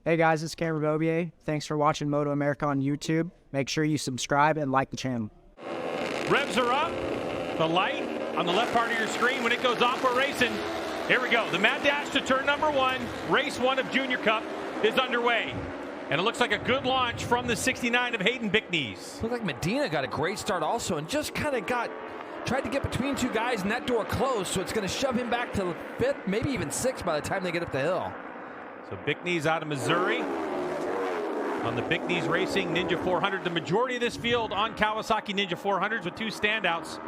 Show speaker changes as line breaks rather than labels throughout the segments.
Hey guys, it's Cameron Bobier. Thanks for watching MotoAmerica on YouTube. Make sure you subscribe and like the channel.
Revs are up. The light on the left part of your screen, when it goes off, we're racing. Here we go. The mad dash to turn number 1. Race 1 of Junior Cup is underway. And it looks like a good launch from the 69 of Hayden Bickneys.
Looked like Medina got a great start also and just kind of tried to get between two guys and that door closed, so it's going to shove him back to 5th, maybe even 6th by the time they get up the hill.
So Bickneys out of Missouri on the Bickneys Racing Ninja 400. The majority of this field on Kawasaki Ninja 400s with 2 standouts.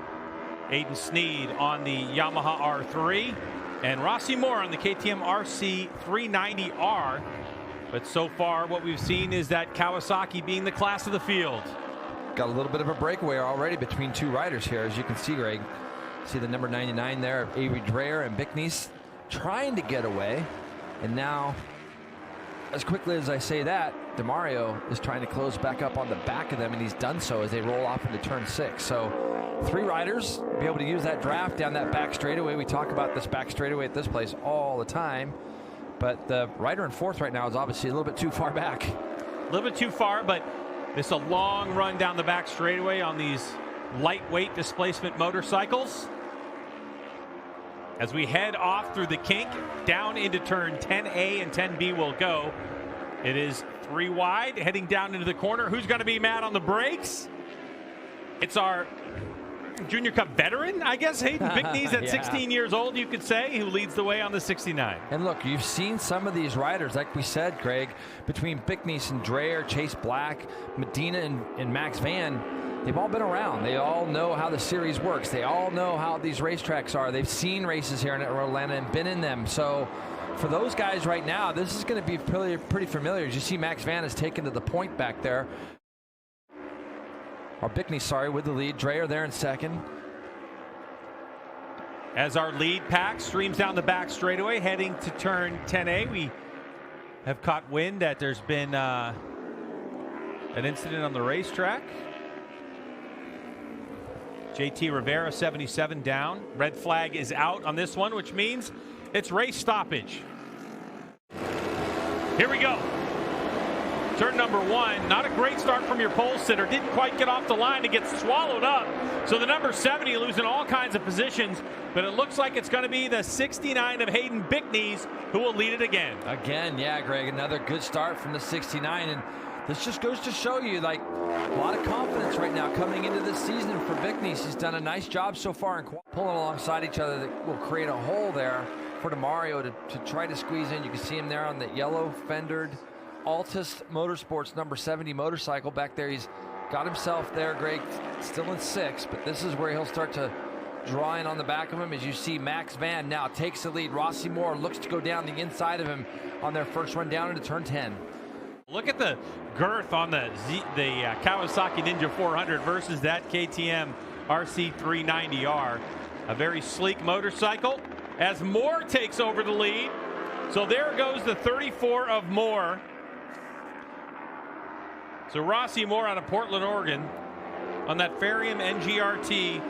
Aiden Sneed on the Yamaha R3 and Rossi Moore on the KTM RC 390R. But so far what we've seen is that Kawasaki being the class of the field.
Got a little bit of a breakaway already between 2 riders here, as you can see, Greg. See the number 99 there of Avery Dreyer and Bickneys trying to get away. And now, as quickly as I say that, DeMario is trying to close back up on the back of them, and he's done so as they roll off into turn 6. So 3 riders be able to use that draft down that back straightaway. We talk about this back straightaway at this place all the time. But the rider in 4th right now is obviously a little bit too far back.
A little bit too far, but it's a long run down the back straightaway on these lightweight displacement motorcycles. As we head off through the kink, down into turn 10A and 10B will go. It is 3 wide, heading down into the corner. Who's going to be mad on the brakes? It's our Junior Cup veteran, I guess, Hayden Bickneys at 16 years old, you could say, who leads the way on the 69.
And look, you've seen some of these riders, like we said, Greg, between Bickneys and Dreyer, Chase Black, Medina and Max Van. They've all been around. They all know how the series works. They all know how these racetracks are. They've seen races here in Atlanta and been in them. So for those guys right now, this is going to be pretty familiar. As you see, Max Van is taken to the point back there. Or Bickney, sorry, with the lead. Dreyer there in 2nd.
As our lead pack streams down the back straightaway, heading to turn 10A, we have caught wind that there's been an incident on the racetrack. JT Rivera, 77 down. Red flag is out on this one, which means it's race stoppage. Here we go. Turn number 1. Not a great start from your pole sitter. Didn't quite get off the line to get swallowed up. So the number 70 losing all kinds of positions, but it looks like it's going to be the 69 of Hayden Bickneys who will lead it again.
Again, yeah, Greg, another good start from the 69. And this just goes to show you, like, a lot of confidence right now coming into this season for Bickneys. He's done a nice job so far in pulling alongside each other that will create a hole there for DeMario to try to squeeze in. You can see him there on the yellow fendered Altus Motorsports number 70 motorcycle back there. He's got himself there, Greg, still in 6th, but this is where he'll start to draw in on the back of him. As you see, Max Van now takes the lead. Rossi Moore looks to go down the inside of him on their first run down into turn 10.
Look at the girth on the Kawasaki Ninja 400 versus that KTM RC 390R. A very sleek motorcycle as Moore takes over the lead. So there goes the 34 of Moore. So Rossi Moore out of Portland, Oregon on that Farium NGRT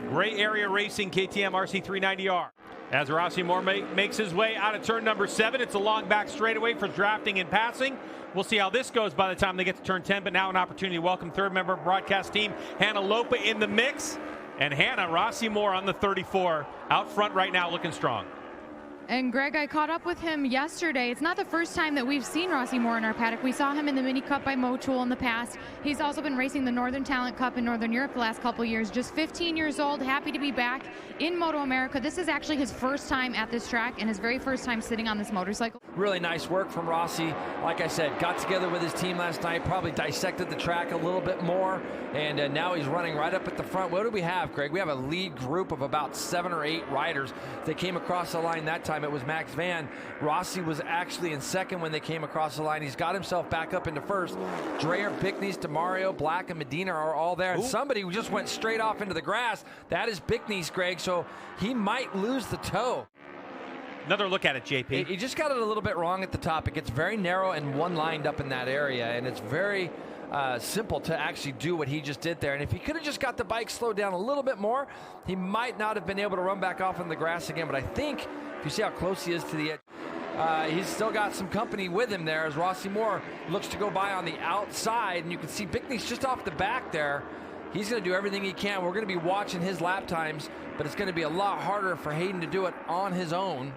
Gray Area Racing KTM RC 390R. As Rossi Moore makes his way out of turn number 7, it's a long back straightaway for drafting and passing. We'll see how this goes by the time they get to turn 10, but now an opportunity to welcome 3rd member of broadcast team, Hannah Lopa, in the mix. And Hannah, Rossi Moore on the 34, out front right now looking strong.
And Greg, I caught up with him yesterday. It's not the first time that we've seen Rossi Moore in our paddock. We saw him in the Mini Cup by Motul in the past. He's also been racing the Northern Talent Cup in Northern Europe the last couple years. Just 15 years old, happy to be back in MotoAmerica. This is actually his first time at this track and his very first time sitting on this motorcycle.
Really nice work from Rossi. Like I said, got together with his team last night, probably dissected the track a little bit more, and now he's running right up at the front. What do we have, Greg? We have a lead group of about 7 or 8 riders that came across the line that time. It was Max Van. Rossi was actually in 2nd when they came across the line. He's got himself back up into 1st. Dreyer, Bickneys, DeMario, Black, and Medina are all there. And somebody who just went straight off into the grass, that is Bickneys, Greg, so he might lose the toe.
Another look at it, JP.
He just got it a little bit wrong at the top. It gets very narrow and one-lined up in that area, and it's very simple to actually do what he just did there. And if he could have just got the bike slowed down a little bit more, he might not have been able to run back off in the grass again. But I think, if you see how close he is to the edge, He's still got some company with him there as Rossi Moore looks to go by on the outside, and you can see Bickney's just off the back there. He's going to do everything he can. We're going to be watching his lap times, but it's going to be a lot harder for Hayden to do it on his own.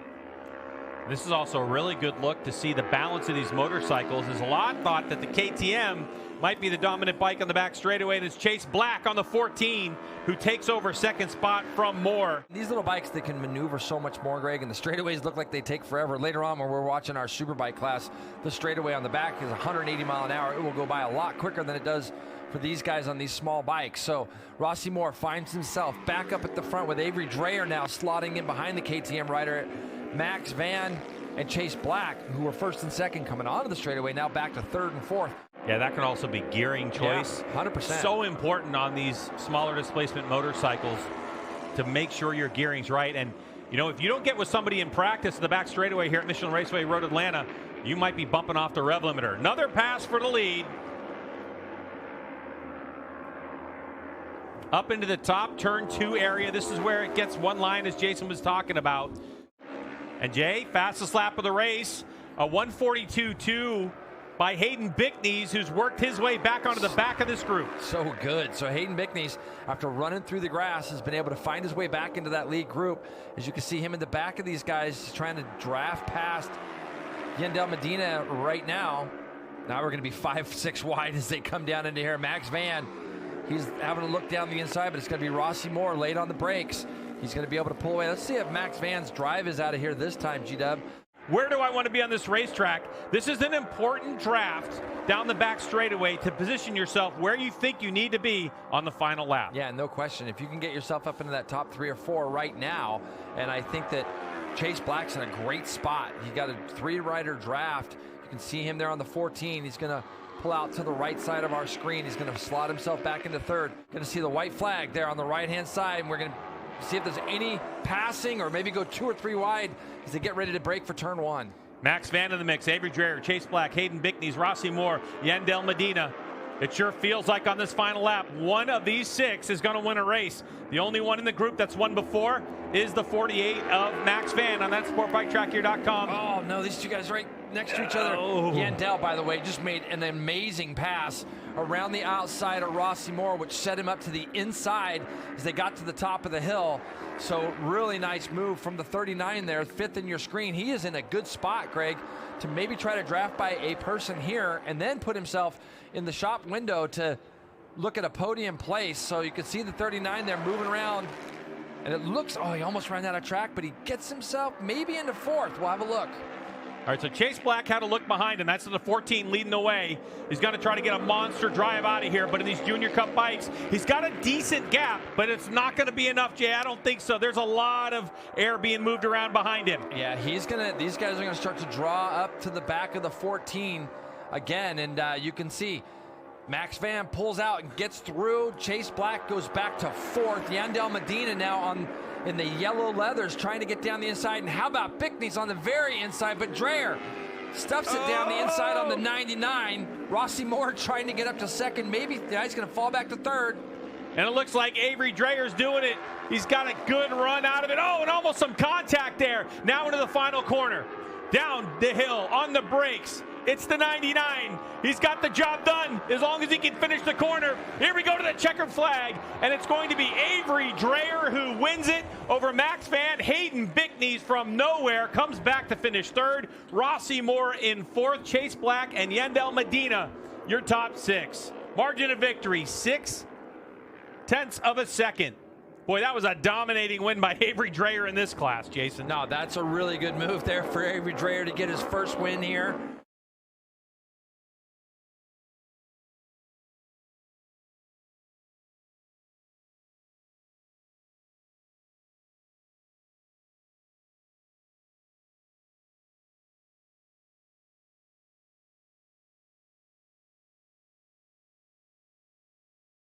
This is also a really good look to see the balance of these motorcycles. There's a lot thought that the KTM might be the dominant bike on the back straightaway, and it's Chase Black on the 14 who takes over second spot from Moore.
These little bikes, they can maneuver so much more, Greg, and the straightaways look like they take forever. Later on, when we're watching our superbike class, the straightaway on the back is 180 mile an hour. It will go by a lot quicker than it does for these guys on these small bikes. So Rossi Moore finds himself back up at the front with Avery Dreyer now slotting in behind the KTM rider. Max Van and Chase Black, who were first and second coming onto the straightaway, now back to third and fourth.
Yeah, that can also be gearing choice.
Yeah, 100%.
So important on these smaller displacement motorcycles to make sure your gearing's right. And, you know, if you don't get with somebody in practice at the back straightaway here at Michelin Raceway Road Atlanta, you might be bumping off the rev limiter. Another pass for the lead. Up into the top turn 2 area. This is where it gets one line, as Jason was talking about. And Jay, fastest lap of the race, a 1:42.2 by Hayden Bickneys, who's worked his way back onto the back of this group.
So good. So Hayden Bickneys, after running through the grass, has been able to find his way back into that lead group. As you can see him in the back of these guys trying to draft past Yandel Medina right now. Now we're going to be 5-6 wide as they come down into here. Max Van, he's having a look down the inside, but it's going to be Rossi Moore late on the brakes. He's going to be able to pull away. Let's see if Max Van's drive is out of here this time, G-Dub.
Where do I want to be on this racetrack? This is an important draft down the back straightaway to position yourself where you think you need to be on the final lap.
Yeah, no question. If you can get yourself up into that top 3 or 4 right now, and I think that Chase Black's in a great spot. He got a 3-rider draft. You can see him there on the 14. He's going to pull out to the right side of our screen. He's going to slot himself back into third. Going to see the white flag there on the right-hand side, and we're going to see if there's any passing or maybe go 2 or 3 wide as they get ready to break for turn 1.
Max Van in the mix, Avery Dreyer, Chase Black, Hayden Bickneys, Rossi Moore, Yandel Medina. It sure feels like on this final lap, one of these 6 is going to win a race. The only one in the group that's won before is the 48 of Max Van on that sportbiketrackgear.com.
Oh, no, these two guys right next to each other.
Oh.
Yandel, by the way, just made an amazing pass around the outside of Rossi Moore, which set him up to the inside as they got to the top of the hill. So really nice move from the 39 there, 5th in your screen. He is in a good spot, Greg, to maybe try to draft by a person here and then put himself in the shop window to look at a podium place. So you can see the 39 there moving around. And it looks, oh, he almost ran out of track, but he gets himself maybe into 4th. We'll have a look.
All right, so Chase Black had a look behind him. That's the 14 leading the way. He's going to try to get a monster drive out of here, but in these Junior Cup bikes, he's got a decent gap, but it's not going to be enough, Jay. I don't think so. There's a lot of air being moved around behind him.
Yeah, these guys are going to start to draw up to the back of the 14 again, and you can see Max Van pulls out and gets through. Chase Black goes back to 4th. Yandel Medina now in the yellow leathers trying to get down the inside. And how about Bickney's on the very inside, but Dreyer stuffs it down the inside on the 99. Rossi Moore trying to get up to 2nd. Maybe he's going to fall back to 3rd.
And it looks like Avery Dreyer's doing it. He's got a good run out of it. Oh, and almost some contact there. Now into the final corner. Down the hill on the brakes. It's the 99. He's got the job done as long as he can finish the corner. Here we go to the checkered flag, and it's going to be Avery Dreyer who wins it over Max Van. Hayden Bickneys from nowhere comes back to finish 3rd. Rossi Moore in 4th. Chase Black and Yandel Medina, your top 6. Margin of victory, 0.6 of a second. Boy, that was a dominating win by Avery Dreyer in this class, Jason.
No, that's a really good move there for Avery Dreyer to get his first win here.